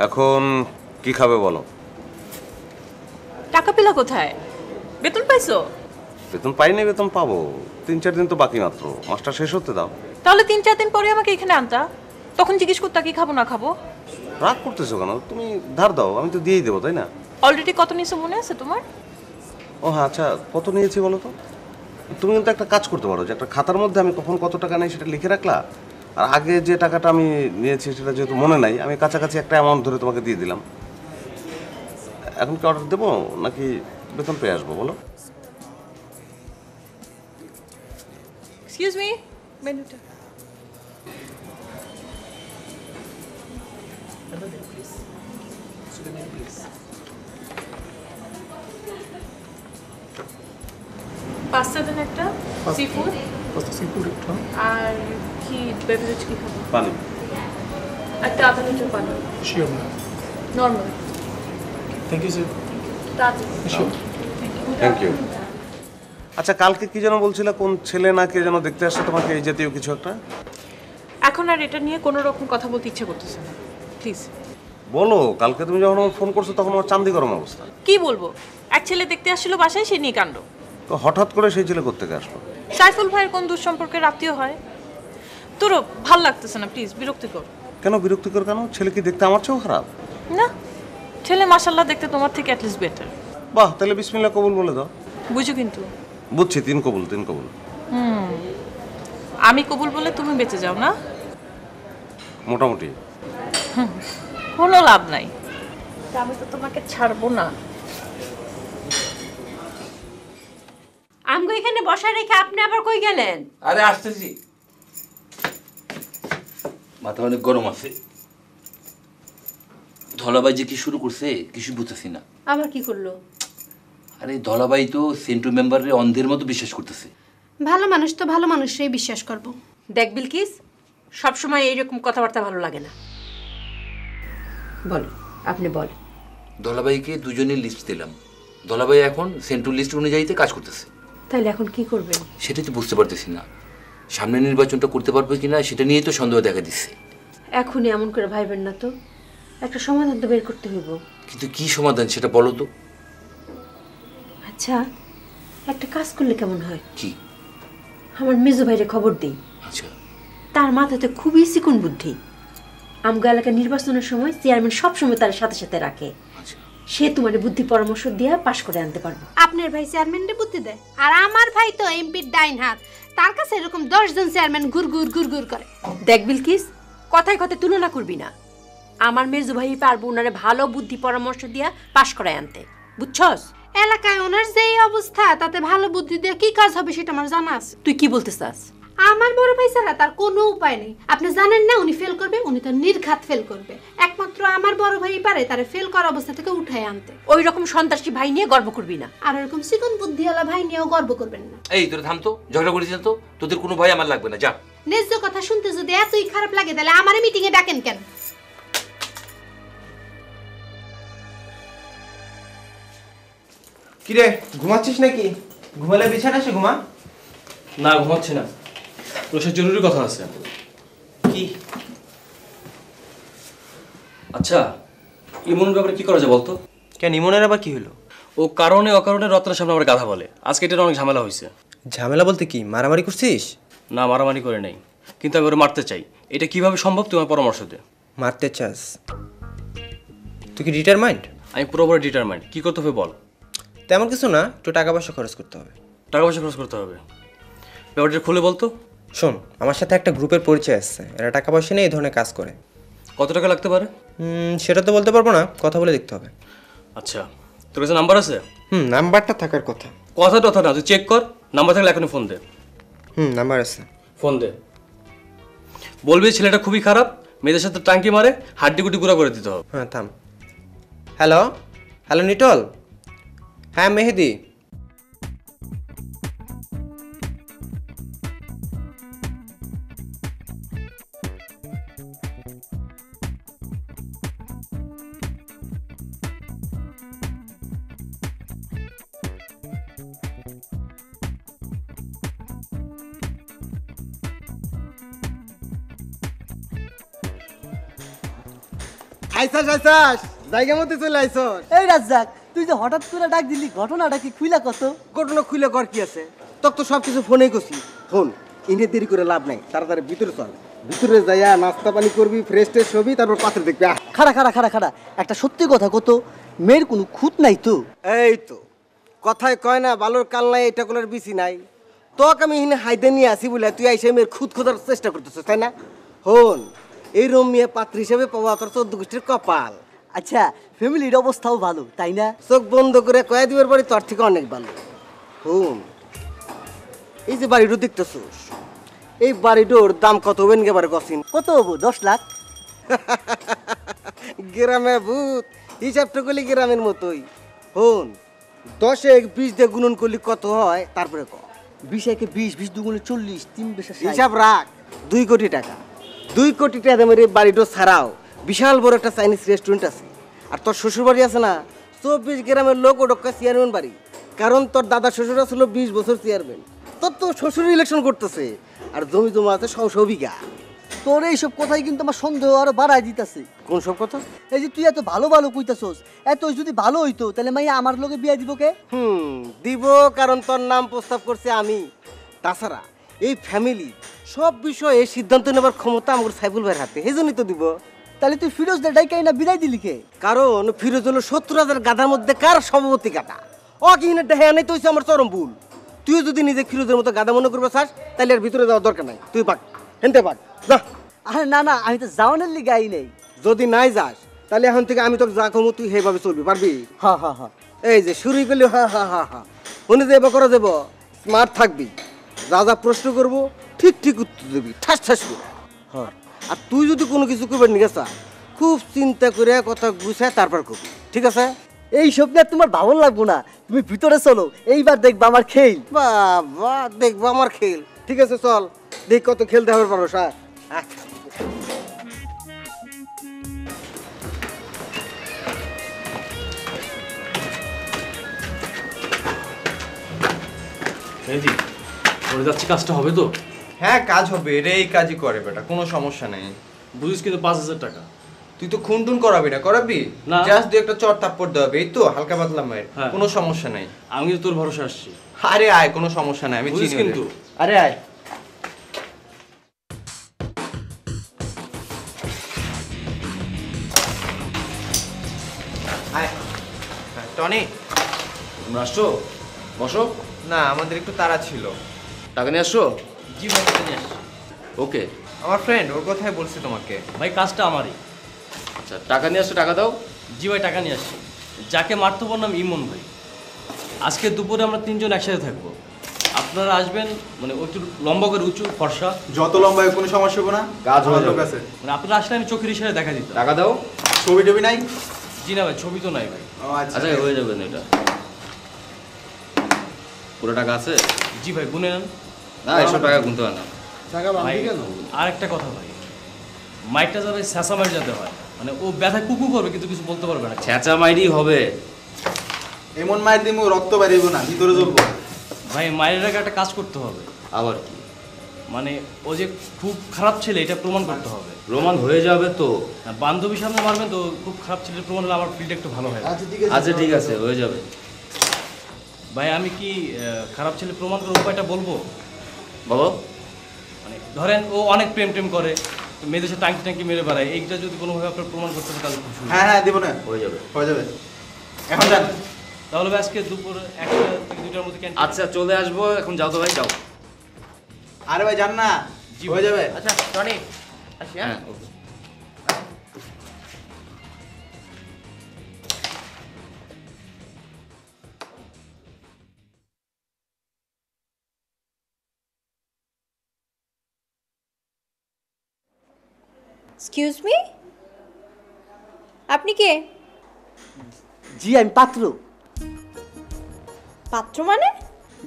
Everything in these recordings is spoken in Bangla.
এখন কি খাবে বলো? টাকা পেলা কোথায়? বেতন পাইছো? বেতন পাইনি, বেতন পাবো। 3-4 দিন তো বাকি মাত্র, মাসটা শেষ হতে দাও। তাহলে 3-4 দিন পরে আমাকে এখানে আনতা, তখন জিজ্ঞেস করতা কি খাবো না খাবো। রাগ করতেছো কেন? তুমি ধার দাও, আমি তো দিয়েই দেবো, তাই না? অলরেডি কত নিছো মনে আছে তোমার? ও হ্যাঁ, আচ্ছা কত নিয়েছি বলো তো? তুমি কিন্তু একটা কাজ করতে পারো, যে একটা খাতার মধ্যে আমি কখন কত টাকা নেই সেটা লিখে রাখলা, আর আগে যে টাকাটা আমি নিয়েছি সেটা যেহেতু মনে নাই, আমি কাছাকাছি একটা অ্যামাউন্ট ধরে তোমাকে দিয়ে দিলাম। এখন কি অর্ডার দেবো নাকি বেতন পেয়ে আসবো বলো? এক্সকিউজ মি, মেনুটা। পাস্তা দেন একটা, sea food. Pasta sea food একটা। আর কি বেভারেজ কি খাবো? পানি। একটা আধা লিটার পানি। শিওর না। নর্মাল। Thank you sir. তাড়াতাড়ি। শিওর। Thank you. আচ্ছা কালকে কি যেন বলছিল, কোন ছেলে না কে যেন দেখতে আসছে তোমাকে, এই জাতীয় কিছু একটা? এখন আর এটা নিয়ে কোনো রকম কথা বলতে ইচ্ছে করতেছে না, প্লিজ। বলো, কালকে তুমি যখন আমার ফোন করছো তখন আমার চান্দি গরম অবস্থা। কি বলবো, এক ছেলে দেখতে আসছিল বাসায়, সে নিয়ে কাণ্ড। তো হঠাৎ করে সেই ছেলে কোত্থেকে আসলো? সাইফুল ভাইয়ের কোন দুঃসম্পর্কের আত্মীয় হয়। তোরও ভাল লাগতেছে না, প্লিজ, বিরক্তিকর। কেন বিরক্তিকর কেন? ছেলে কি দেখতে আমার চেয়েও খারাপ? না, ছেলে মাশাল্লাহ দেখতে তোমার থেকে অ্যাটলিস্ট বেটার। বাহ, তাহলে বিসমিল্লাহ কবুল বলে দাও। বুঝো কিন্তু। বুঝছি, 3 কবুল 3 কবুল। আমি কবুল বলে তুমি বেঁচে যাও না, মোটামুটি। কোনো লাভ নাই। আমি তো তোমাকে ছাড়বো না। আমগো এখানে বসা রেখে আপনি আবার কই গেলেন? আরে আসতেছি, মাথা অনেক গরম আছে। ধলাবাই যে কি শুরু করছে কিছু বুঝতেছি না। আবার কি করলো? আরে ধলাবাই তো সেন্টু মেম্বারের অন্ধের মতো বিশ্বাস করতেছে। ভালো মানুষ তো ভালো মানুষই বিশ্বাস করব। দেখ বিলকিস, সবসময় এইরকম কথাবার্তা ভালো লাগে না। বল, আপনি বল। ধলাবাইকে দুজনের লিস্ট দিলাম, ধলাবাই এখন সেন্টু লিস্ট অনুযায়ীতে কাজ করতেছে। তাহলে এখন কি করবেন? সেটাই তো বুঝতে পারতেছি না, সামনে নির্বাচনটা করতে পারবে কিনা সেটা নিয়েই তো সন্দেহ দেখা দিচ্ছে। এখনই এমন করে ভাইবেন না তো, একটা সমাধান তো বের করতে হইব। কিন্তু কি সমাধান সেটা বলো তো। আচ্ছা, একটা কাজ করলে কেমন হয়? কি? আমার মেজো ভাইরে খবর দেই। আচ্ছা। তার মাথাতে খুবই চিকন বুদ্ধি। আমগো এলাকার নির্বাচনের সময় চেয়ারম্যান সবসময় তার সাথে সাথে রাখে। আচ্ছা। সে তোমার বুদ্ধি পরামর্শ দিয়ে পাশ করে আনতে পারবে। আপনার ভাই চেয়ারম্যানরে বুদ্ধি দেয়, আর আমার ভাই তো এমপির ডাইন হাত। তার কাছে এরকম 10 জন চেয়ারম্যান গুড়গুড় গুড়গুড় করে। দেখ বিলকিস, কথায় কথায় তুলনা করবি না। আমার মেজো ভাই পারবো ওনারে ভালো বুদ্ধি পরামর্শ দিয়া পাশ করায় আনতে, বুঝছস? এলাকায় ওনার যেই অবস্থা, তাতে ভালো বুদ্ধি দিয়ে কি কাজ হবে সেটা আমার জানা আছে। তুই কি বলতে চাস? আমার বড় ভাই ছাড়া তার কোনো উপায় নেই। আপনি জানেন না উনি ফেল করবে, উনি তো নির্ঘাত ফেল করবে। একমাত্র আমার বড় ভাই পারে তারে ফেল করার অবস্থা থেকে উঠায় আনতে। ওই রকম সন্ত্রাসী ভাই নিয়ে গর্ব করবি না। আর এরকম চিকন বুদ্ধিওয়ালা ভাই নিয়েও গর্ব করবেন না। এই তোরা থাম তো, ঝগড়া করিস না তো, তোদের কোনো ভয় আমার লাগবে না, যা। ন্যায্য কথা শুনতে যদি এতই খারাপ লাগে, তাহলে আমারে মিটিং এ ডাকেন কেন? কিরে, ঘুমাচ্ছিস নাকি? ঘুমালে বিছানা এসে ঘুমা। না, ঘুমাচ্ছি না, তোর সাথে জরুরি কথা আছে। কি? আচ্ছা, ইমনের ব্যাপারে কি করা যায় বলতো? কেন, ইমনের আবার কি হলো? ও কারণে অকারণে রত্নের সামনে আমার গাধা বলে। আজকে এটার অনেক ঝামেলা হয়েছে। ঝামেলা বলতে কি, মারামারি করছিস? না, মারামারি করে নাই, কিন্তু আমি ওরা মারতে চাই। এটা কিভাবে সম্ভব তোমার পরামর্শ দে। মারতে চাস? তুই কি ডিটারমাইন্ড? আমি পুরোপুরি ডিটারমাইন্ড। কি করতে হবে বল। তেমন কিছু না, একটু টাকা পয়সা খরচ করতে হবে। টাকা পয়সা খরচ করতে হবে? ব্যাপারটা খুলে বলতো। শোন, আমার সাথে একটা গ্রুপের পরিচয় আসছে, এরা টাকা পয়সা নিয়ে এই ধরনের কাজ করে। কত টাকা লাগতে পারে? সেটা তো বলতে পারবো না, কথা বলে দেখতে হবে। আচ্ছা, তোর কাছে নাম্বার আছে? নাম্বারটা থাকার কথা। কথা টথা না, তুই চেক কর, নাম্বার থাকলে এখনই ফোন দে। নাম্বার আছে। ফোন দে। বলবি ছেলেটা খুবই খারাপ, মেয়েদের সাথে টাঙ্কি মারে, হাড্ডি গুটি গুঁড়া করে দিতে হবে। হ্যাঁ থাম। হ্যালো হ্যালো নিটল, হ্যাঁ মেহেদি। আইসাস আইসাস জায়গা মতো চলে আইসস। এই রাজ্জাক, তুই যে হঠাৎ করে ডাক দিলি, ঘটনাটা কি খুইলা কত? ঘটনা খুলে কর কি আছে, তোর তো সব কিছু ফোনেই করছি। ফোন ইনে দেরি করে লাভ নাই, তাড়াতাড়ি ভিতরে চল। ভিতরে যাইয়া নাস্তা পানি করবি, ফ্রেশ ট্রেশ হবি, তারপর পাত্র দেখবি। খাড়া খাড়া খাড়া খাড়া, একটা সত্যি কথা কত, মেয়ের কোনো খুঁত নাই তো? এই তো কথায় কয় না, বালুর কাল নাই এটা কোলার বিসি নাই। তোকে আমি হিনে হাইদে নিয়ে আসি বলে তুই আইসে মেয়ের খুদ খোদার চেষ্টা করতেছিস, তাই না? হন, এই রম মেয়ে পাত্র হিসেবে পাওয়া তোর 14 গোষ্ঠীর কপাল। আচ্ছা, ফ্যামিলির অবস্থাও ভালো, তাই না? চোখ বন্ধ করে কয়ে দিবার বাড়ি তোর থেকে অনেক ভালো। হুম, এই যে বাড়িটা দেখতেছোস, এই বাড়িটার দাম কত হবেন গেবারে কসিন? কত হবো? 10 লাখ। গ্রামে ভূত হিসাবটা করলি গ্রামের মতোই। হন, 10 20 দিয়ে গুণন করলি কত হয় তারপরে ক। 20 একে 20, 20 দুগুণে 40, 3 বেশা 60। হিসাব রাখ, 2 কোটি টাকা। 2 কোটি টাকা দামের এই বাড়িটা ছাড়াও বিশাল বড় একটা চাইনিজ রেস্টুরেন্ট আছে। আর তোর শ্বশুর বাড়ি আছে না, 24 গ্রামের লোক ওডক্কা চেয়ারম্যান বাড়ি। কারণ তোর দাদা শ্বশুর ছিল 20 বছর চেয়ারম্যান। তোর শ্বশুর ইলেকশন করতেছে, আর জমি জমা আছে 100 বিঘা। তোর এইসব কথাই কিন্তু আমার সন্দেহ আরো বাড়ায় দিতেছে। কোন সব কথা? এই যে তুই এত ভালো ভালো কইতাছস, এত যদি ভালো হইতো তাহলে মাইয়া আমার লগে বিয়া দিব কে? দিব, কারণ তোর নাম প্রস্তাব করছে আমি। তাছাড়া এই ফ্যামিলি সব বিষয়ে সিদ্ধান্ত নেবার ক্ষমতা আমার সাইফুল ভাইয়ের হাতে, এই জন্যই তো দিব। তাহলে তুই ফিরোজ দে ডাইকাই না বিদায় দিলি কে? কারণ ফিরোজ হলো 70,000 গাধার মধ্যে কার সভাপতি গাধা। ও কি হ্যাঁ নাই তো হইছে আমার চরম ভুল। তুই যদি নিজে ফিরোজের মতো গাধা মনে করবে চাস, তাহলে আর ভিতরে যাওয়ার দরকার নাই। তুই পাক হেনতে পাক যা। আরে না না, আমি তো যাওয়ানের লিগে আই নাই। যদি নাই যাস তাহলে এখন থেকে আমি তোকে যা কমু তুই সেইভাবে চলবি, পারবি? হ্যাঁ হ্যাঁ হ্যাঁ। এই যে শুরুই করলি হা হা হা হা, মনে যাইব করা যাব, স্মার্ট থাকবি। যা যা প্রশ্ন করবো ঠিক ঠিক উত্তর দিবি, ঠাস ঠাস করে। হ্যাঁ। আর তুই যদি কোনো কিছু করবে নিয়ে চা, খুব চিন্তা করে কথা গুছায় তারপর করবি, ঠিক আছে? এই সব নিয়ে তোমার ভালো লাগবো না, তুমি ভিতরে চলো, এইবার দেখবা আমার খেল। বাবা দেখবো আমার খেল, ঠিক আছে চল দেখ কত খেলতে হবে পারো। মেহেদি, করে যাচ্ছি, কাজটা হবে তো? হ্যাঁ কাজ হবে, এটা এই কাজই করে বেটা, কোনো সমস্যা নেই। বুঝিস কিন্তু 5,000 টাকা। তুই তো খুন টুন করাবি না, করাবি না। জাস্ট দুই একটা চট থাপ্পড় দেওয়া হবে, এই তো হালকা পাতলা মায়ের, হ্যাঁ। কোনো সমস্যা নাই। আমি কিন্তু তোর ভরসা আসছি। আরে আয়, কোনো সমস্যা নাই, আমি বুঝিস চিনি কিন্তু। ওদের। আরে আয়। আয়। হ্যাঁ, টনি, তোমরা আসছো? বসো। না আমাদের একটু তাড়া ছিল। টাকা নিয়ে আসছো? জি ভাই, টাকা নিয়ে আসছি। ওকে। আমার ফ্রেন্ড ওর কথাই বলছি তোমাকে। ভাই কাজটা আমারই। আচ্ছা টাকা নিয়ে আসছো, টাকা দাও। জি ভাই, টাকা নিয়ে আসছি। যাকে মারতে বললাম ইমন ভাই। আজকে দুপুরে আমরা 3 জন একসাথে থাকবো। আপনারা আসবেন, মানে একটু লম্বা করে উঁচু ফর্সা। যত লম্বা হয় কোনো সমস্যা হবে না, কাজ হয়ে যাবে। মানে আপনারা আসলে আমি চোখের ইশারায় দেখা দিতাম। টাকা দাও। ছবি টবি নাই? জি না ভাই, ছবি তো নাই ভাই। আচ্ছা হয়ে যাবে না এটা। পুরো টাকা আছে? জি ভাই, গুনে নেন। না এসব টাকা গুনতে হয় না। ভাই আর একটা কথা ভাই, মাইকটা যাবে স্যাঁচা মাইর যাতে হয়, মানে ও ব্যথা কুকু করবে কিন্তু কিছু বলতে পারবে না। ছেঁচা মাইরি হবে। এমন মায়ের দিমু রক্ত বেরিয়েব না, ভিতরে জ্বলবো। ভাই মায়ের আগে একটা কাজ করতে হবে। আবার কি? মানে ও যে খুব খারাপ ছেলে এটা প্রমাণ করতে হবে। রোমান হয়ে যাবে তো। না, বান্ধবীর সামনে মারবেন তো, খুব খারাপ ছেলে প্রমাণ হলে আমার ফিলটা একটু ভালো হয়। আচ্ছা ঠিক আছে, হয়ে যাবে। ভাই আমি কি খারাপ ছেলে প্রমাণ করার উপায়টা বলবো? বাবা মানে ধরেন ও অনেক প্রেম টেম করে, মেয়েদের সাথে টাঙ্কি টাঙ্কি মেরে বেড়ায়, এইটা যদি কোনোভাবে আপনার প্রমাণ করতে পারেন তাহলে খুব সুন্দর। হ্যাঁ হ্যাঁ দিব না, হয়ে যাবে। হয়ে যাবে। এখন যান। তাহলে ভাই আজকে দুপুর 1টা থেকে 2টার মধ্যে ক্যান্টিন। আচ্ছা চলে আসবো, এখন যাও তো ভাই, যাও। আরে ভাই যান না, হয়ে যাবে। আচ্ছা টনি আসি। হ্যাঁ ওকে। এক্সকিউজ মি, আপনি কে? জি আমি পাত্র। পাত্র মানে?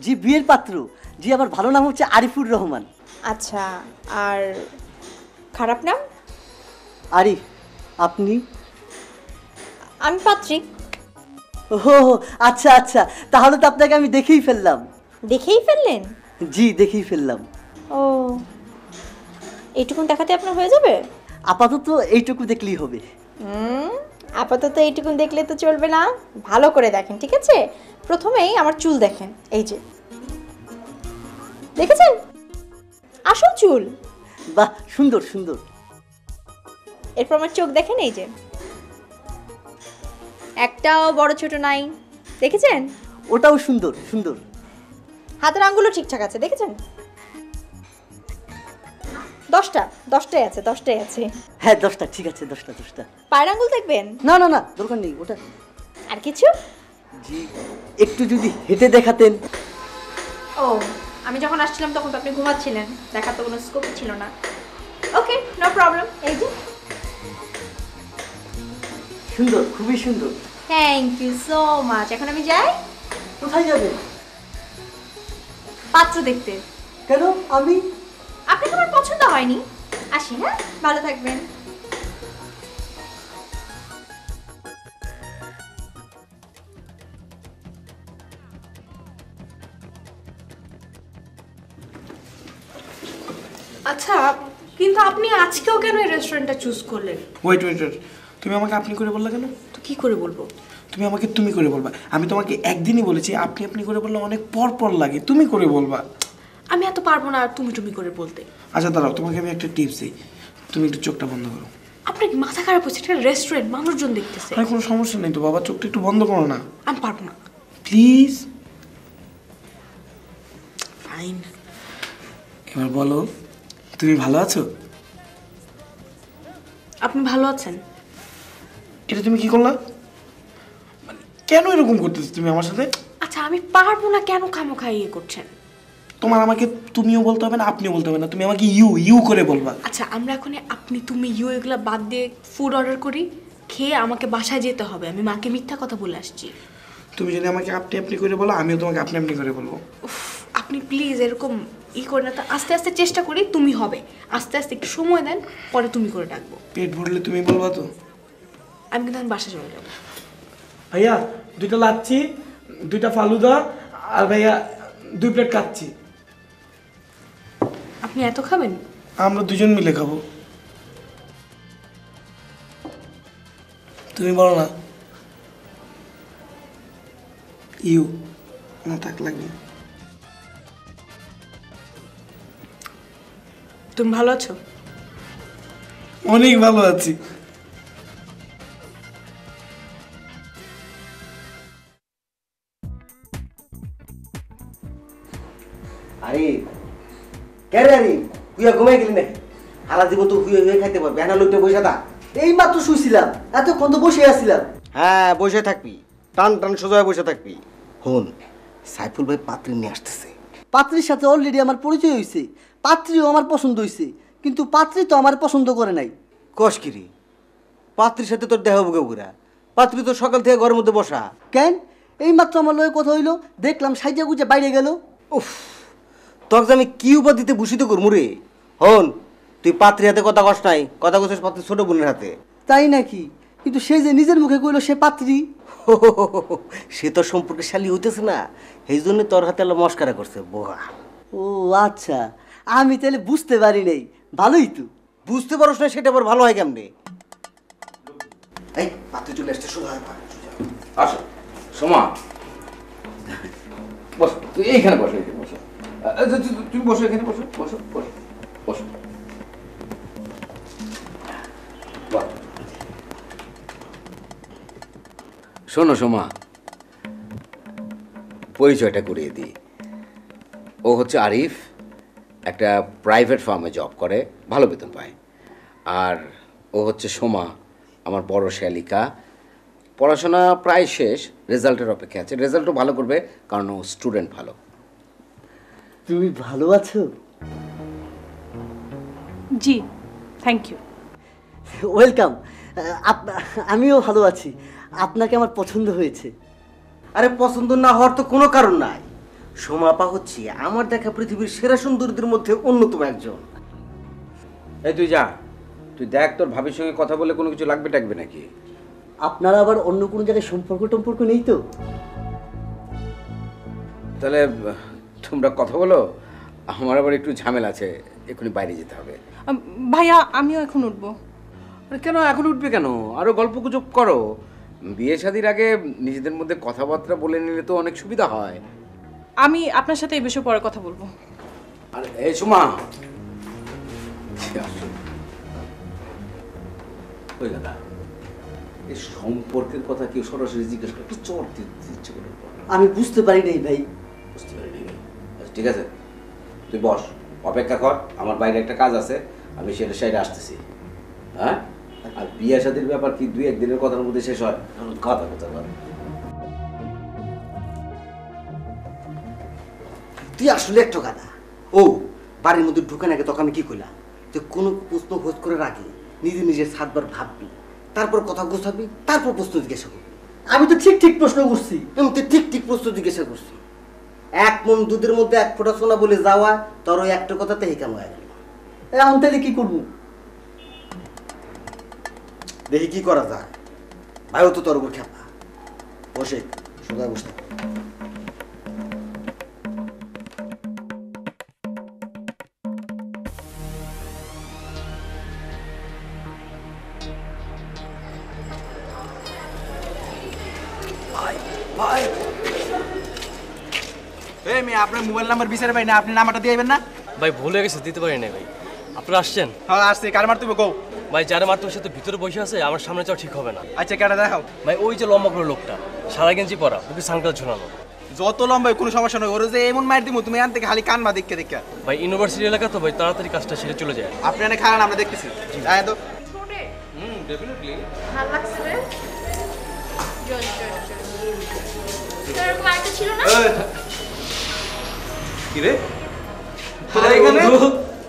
জি বিয়ের পাত্র। জি আমার ভালো নাম হচ্ছে আরিফুর রহমান। আচ্ছা, আর খারাপ নাম? আরিফ। আপনি? আমি পাত্রী। ও আচ্ছা আচ্ছা, তাহলে তো আপনাকে আমি দেখেই ফেললাম। দেখেই ফেললেন? জি দেখেই ফেললাম। ও, এইটুকুন দেখাতে আপনার হয়ে যাবে? আপাতত এইটুকু দেখলেই হবে। আপাতত এইটুকুন দেখলে তো চলবে না, ভালো করে দেখেন, ঠিক আছে? প্রথমেই আমার চুল দেখেন, এই যে দেখেছেন, আসল চুল। বাহ, সুন্দর সুন্দর। এরপর আমার চোখ দেখেন, এই যে একটাও বড় ছোট নাই, দেখেছেন? ওটাও সুন্দর সুন্দর। হাতের আঙ্গুলও ঠিকঠাক আছে, দেখেছেন? 10টাই আছে। হ্যাঁ 10টা, ঠিক আছে 10টা। পায়ের আঙ্গুল দেখবেন? না না না, দরকার নেই ওটা। আর কিছু? জি, একটু যদি হেঁটে দেখাতেন। ও, আমি যখন আসছিলাম তখন তো আপনি ঘুমাচ্ছিলেন, দেখার তো কোনো স্কোপ ছিল না। Okay, no problem. এই যে সুন্দর, খুবই সুন্দর। Thank you so much. এখন আমি যাই। কোথায় যাবেন? পাত্র দেখতে। কেন? আপনাকে আমার পছন্দ হয়নি। আসি, হ্যাঁ, ভালো থাকবেন। আচ্ছা, কিন্তু আপনি আজকেও কেন এই রেস্টুরেন্টটা চুজ করলেন? ওয়েট, তুমি আমাকে আপনি করে বললা কেন? তো কি করে বলবো? তুমি আমাকে তুমি করে বলবা। আমি তোমাকে একদিনই বলেছি আপনি আপনি করে বললে অনেক পর লাগে, তুমি করে বলবা। আমি এত পারবো না তুমি করে বলতে। আচ্ছা দাঁড়াও, তোমাকে আমি একটা টিপস দিই, তুমি একটু চোখটা বন্ধ করো। আপনার কি মাথা খারাপ হচ্ছে? এটা রেস্টুরেন্ট, মানুষজন দেখতেছে। আরে কোনো সমস্যা নেই তো বাবা, চোখটা একটু বন্ধ করো না। আমি পারবো না। প্লিজ। ফাইন। এবার বলো, তুমি ভালো আছো? আপনি ভালো আছেন? এটা তুমি কি করলা? কেন এরকম করতেছো তুমি আমার সাথে? আচ্ছা, আমি পারবো না কেন খামোখা ইয়ে করছেন? তোমার আমাকে তুমিও বলতে হবে না, আপনিও বলতে হবে না, তুমি আমাকে ইউ করে বলবা। আচ্ছা, আমরা এখন আপনি তুমি ইউ এগুলা বাদ দিয়ে ফুড অর্ডার করি, খেয়ে আমাকে বাসায় যেতে হবে। আমি মাকে মিথ্যা কথা বলে আসছি। তুমি যদি আমাকে আপনি আপনি করে বলো, আমিও তোমাকে আপনি আপনি করে বলবো। আপনি প্লিজ এরকম করে না তো। আস্তে আস্তে চেষ্টা করি তুমি হবে, আস্তে আস্তে একটু সময় দেন, পরে তুমি করে ডাকবো। পেট ভরলে তুমি বলবা তো? আমি কিন্তু বাসা চলে যাবো। ভাইয়া 2টা লাচ্ছি, 2টা ফালুদা, আর ভাইয়া 2 প্লেট কাচ্ছি। আপনি এত খাবেন? আমরা দুজন মিলে খাবো। তুমি বলো না ইউ না, থাক লাগবে। তুমি ভালো আছো? অনেক ভালো আছি। আরে কে রে? আরে হুইয়া ঘুমাই গেলি নাকি? হালা দিব তো হুয়ে খাইতে পারবে, এনা লোকটা বসে থাক। এই মাত্র শুইছিলাম, এতক্ষণ তো বসে আছিলাম। হ্যাঁ, বসে থাকবি, টান সোজা হয়ে বসে থাকবি। হন, সাইফুল ভাই পাত্রী নিয়ে আসতেছে। পাত্রীর সাথে অলরেডি আমার পরিচয় হয়েছে, পাত্রীও আমার পছন্দ হয়েছে, কিন্তু পাত্রী তো আমার পছন্দ করে নাই। কসকিরি, পাত্রীর সাথে তোর দেহ বুকে বুড়া, পাত্রী তো সকাল থেকে ঘরের মধ্যে বসা। কেন? এই মাত্র আমার লয়ে কথা হইলো, দেখলাম সাইজা গুজা বাইরে গেল। উফ, তোকে আমি কি উপাধিতে দিতে ভূষিত করবো রে? হন, তুই পাত্রীর হাতে কথা কস নাই, কথা কছিস পাত্রী ছোট বোনের হাতে। তাই নাকি? কিন্তু সে যে নিজের মুখে কইলো সে পাত্রী। সে তোর সম্পর্কে শালি হইতেছে না, এই জন্য তোর হাতে এলো মস্কারা করছে বোহা। ও আচ্ছা, আমি তাহলে বুঝতে পারি নাই। ভালোই তো। বুঝতে পারোস না সেটা আবার ভালো হয় কেমনে? এই পাত্রী চলে আসতে সোজা হয়। আসো সোমা, বসো, তুই এইখানে বসো, বসো, তুমি বসো, এখানে বসো, বসো বসো বসো। শোনো সোমা, পরিচয়টা করিয়ে দিই। ও হচ্ছে আরিফ, একটা প্রাইভেট ফার্মে জব করে, ভালো বেতন পায়। আর ও হচ্ছে সোমা, আমার বড় শ্যালিকা। পড়াশোনা প্রায় শেষ, রেজাল্টের অপেক্ষা আছে। রেজাল্টও ভালো করবে কারণ ও স্টুডেন্ট ভালো। তুমি ভালো আছো? জি, থ্যাংক ইউ। ওয়েলকাম। আমিও ভালো আছি, আপনাকে আমার পছন্দ হয়েছে। আরে পছন্দ না হওয়ার তো কোনো কারণ নাই। সোমাপা হচ্ছে আমার দেখা পৃথিবীর সেরা সুন্দরীদের মধ্যে অন্যতম একজন। এই তুই যা, তুই দেখ তোর ভাবির সঙ্গে কথা বলে কোনো কিছু লাগবে টাকবে নাকি। আপনারা আবার অন্য কোনো জায়গায় সম্পর্ক নেই তো? তাহলে তোমরা কথা বলো, আমার আবার একটু ঝামেলা আছে, এক্ষুনি বাইরে যেতে হবে। ভাইয়া, আমিও এখন উঠবো। কেন এখন উঠবে কেন? আরো গল্প গুজব করো। বিয়ে শাদির আগে নিজেদের মধ্যে কথাবার্তা বলে নিলে তো অনেক সুবিধা হয়। আমি আপনার সাথে এই বিষয়ে পরে কথা বলবো। আর এই সুমা, ওই দাদা এই সম্পর্কের কথা কেউ সরাসরি জিজ্ঞেস করে একটু চট দিতে ইচ্ছে করে। আমি বুঝতে পারি নাই ভাই। বুঝতে পারি নাই ভাই। আচ্ছা ঠিক আছে, তুই বস, অপেক্ষা কর, আমার বাইরে একটা কাজ আছে, আমি সেটা সাইডে আসতেছি। হ্যাঁ, আর বিয়ে শাদির ব্যাপার কি 2-1 দিনের কথার মধ্যে শেষ হয়? কথা কথা বল। তুই আসলে একটা গাদা। ও বাড়ির মধ্যে ঢুকে নাকি তোকে আমি কি কইলাম যে কোনো প্রশ্ন খোঁজ করে রাখি, নিজে নিজে 7 বার ভাববি, তারপর কথা গোছাবি, তারপর প্রশ্ন জিজ্ঞাসা করবি। আমি তো ঠিক ঠিক প্রশ্ন করছি। আমি তো ঠিক ঠিক প্রশ্ন জিজ্ঞাসা করছি। 1 মণ দুধের মধ্যে 1 ফোঁটা সোনা বলে যাওয়া তোর ওই একটা কথাতে হিকাম হয়ে গেল। এখন তাহলে কি করবো? দেখি কি করা যায়। ভাইও তো তোর উপর খেপা। বসে সোজা বসে ভাই এই মেয়ে আপনার মোবাইল নাম্বার বিচারে পাই না, আপনি নাম্বারটা দিয়ে না? ভাই ভুলে গেছে, দিতে পারি না ভাই। আপনারা আসছেন? হ্যাঁ আসছি। কার মারতে হবে কও? ভাই যারা মারতে সাথে ভিতরে বসে আছে, আমার সামনে যাওয়া ঠিক হবে না। আচ্ছা কেটা দেখাও। ভাই ওই যে লম্বা করে লোকটা, সারা গেঞ্জি পরা, বুকে সানগ্লাস ঝোলানো। যত লম্বা কোনো সমস্যা নয়, ওর যে এমন মার দিমু তুমি আনতে খালি কান মা দেখে দেখে। ভাই ইউনিভার্সিটি এলাকা তো ভাই, তাড়াতাড়ি কাজটা সেরে চলে যায়। আপনি এনে খান, আমরা দেখতেছি। আয় তো। ডেফিনেটলি। ভালো লাগছে রে। জল জল জল। তোর এরকম আরেকটা ছিল না? কি রে তোরা এখানে?